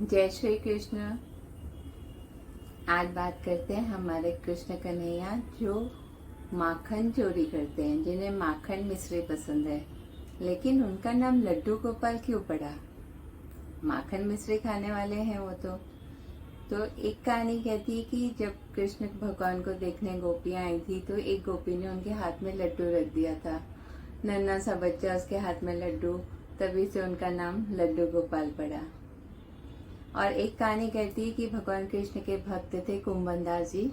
जय श्री कृष्ण। आज बात करते हैं हमारे कृष्ण कन्हैया जो माखन चोरी करते हैं, जिन्हें माखन मिश्री पसंद है, लेकिन उनका नाम लड्डू गोपाल क्यों पड़ा? माखन मिश्री खाने वाले हैं वो तो एक कहानी कहती है कि जब कृष्ण भगवान को देखने गोपियां आई थी तो एक गोपी ने उनके हाथ में लड्डू रख दिया था। नन्हा सा बच्चा, उसके हाथ में लड्डू, तभी से उनका नाम लड्डू गोपाल पड़ा। और एक कहानी कहती है कि भगवान कृष्ण के भक्त थे कुंभनदास जी।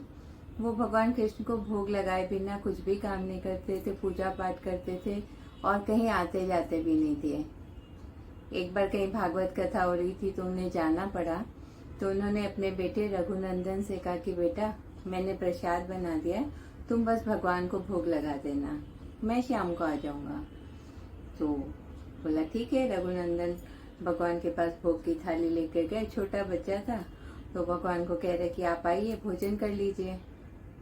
वो भगवान कृष्ण को भोग लगाए बिना कुछ भी काम नहीं करते थे, पूजा पाठ करते थे और कहीं आते जाते भी नहीं थे। एक बार कहीं भागवत कथा हो रही थी तो उन्हें जाना पड़ा, तो उन्होंने अपने बेटे रघुनंदन से कहा कि बेटा, मैंने प्रसाद बना दिया, तुम बस भगवान को भोग लगा देना, मैं शाम को आ जाऊंगा। तो बोला ठीक है। रघुनंदन भगवान के पास भोग की थाली लेकर गए। छोटा बच्चा था तो भगवान को कह रहे कि आप आइए, भोजन कर लीजिए।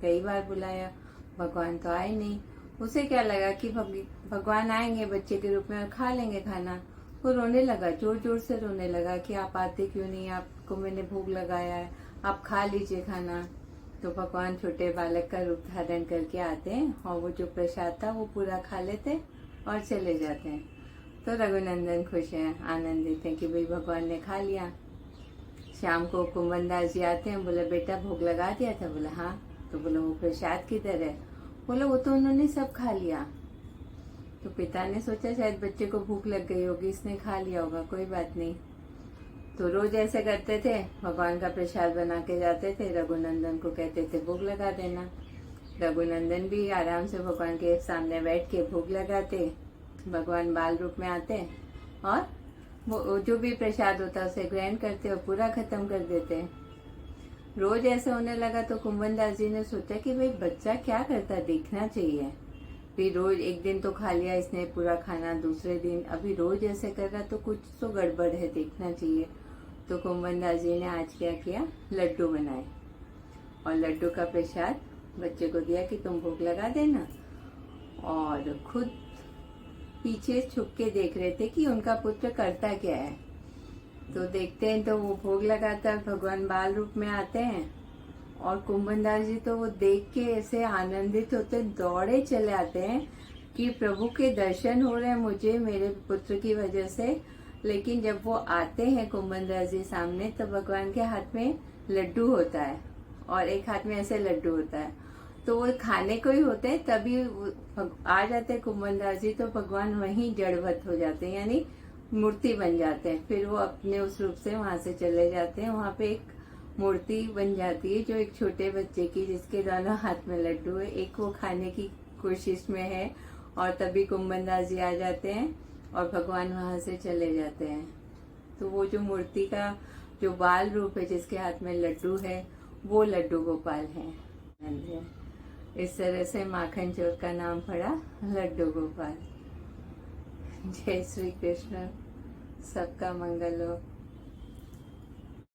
कई बार बुलाया, भगवान तो आए नहीं। उसे क्या लगा कि भगवान आएंगे बच्चे के रूप में और खा लेंगे खाना। वो रोने लगा, जोर जोर से रोने लगा कि आप आते क्यों नहीं, आपको मैंने भोग लगाया है, आप खा लीजिए खाना। तो भगवान छोटे बालक का रूप धारण करके आते हैं और वो जो प्रसाद था वो पूरा खा लेते और चले जाते हैं। तो रघुनंदन खुश हैं, आनंदित हैं कि भाई भगवान ने खा लिया। शाम को कुंभनदास जी आते हैं, बोला बेटा भोग लगा दिया था? बोला हाँ। तो बोला वो प्रसाद किधर है? बोला वो तो उन्होंने सब खा लिया। तो पिता ने सोचा शायद बच्चे को भूख लग गई होगी, इसने खा लिया होगा, कोई बात नहीं। तो रोज ऐसे करते थे, भगवान का प्रसाद बना के जाते थे, रघुनंदन को कहते थे भोग लगा देना। रघुनंदन भी आराम से भगवान के सामने बैठ के भोग लगाते। भगवान बाल रूप में आते और वो जो भी प्रसाद होता है उसे ग्रहण करते और पूरा खत्म कर देते। रोज ऐसे होने लगा तो कुंभनदास जी ने सोचा कि भाई बच्चा क्या करता, देखना चाहिए। फिर रोज एक दिन तो खा लिया इसने पूरा खाना, दूसरे दिन अभी रोज ऐसे कर रहा तो कुछ तो गड़बड़ है, देखना चाहिए। तो कुंभनदास जी ने आज क्या किया, लड्डू बनाए और लड्डू का प्रसाद बच्चे को दिया कि तुम भोग लगा देना। और खुद पीछे छुप के देख रहे थे कि उनका पुत्र करता क्या है। तो देखते हैं तो वो भोग लगाता है, भगवान बाल रूप में आते हैं और कुंभनदास जी तो वो देख के ऐसे आनंदित होते, दौड़े चले आते हैं कि प्रभु के दर्शन हो रहे हैं मुझे मेरे पुत्र की वजह से। लेकिन जब वो आते हैं कुंभनदास जी सामने तो भगवान के हाथ में लड्डू होता है और एक हाथ में ऐसे लड्डू होता है, तो वो खाने को ही होते हैं। तभी आ जाते कुंभनदास जी तो भगवान वहीं जड़वत हो जाते हैं, यानी मूर्ति बन जाते हैं। फिर वो अपने उस रूप से वहां से चले जाते हैं। वहां पे एक मूर्ति बन जाती है जो एक छोटे बच्चे की, जिसके दोनों हाथ में लड्डू है। एक वो खाने की कोशिश में है और तभी कुंभनदास जी आ जाते हैं और भगवान वहां से चले जाते हैं। तो वो जो मूर्ति का जो बाल रूप है जिसके हाथ में लड्डू है वो लड्डू गोपाल है। इस तरह से माखन चोर का नाम पड़ा लड्डू गोपाल। जय श्री कृष्ण। सबका मंगल हो।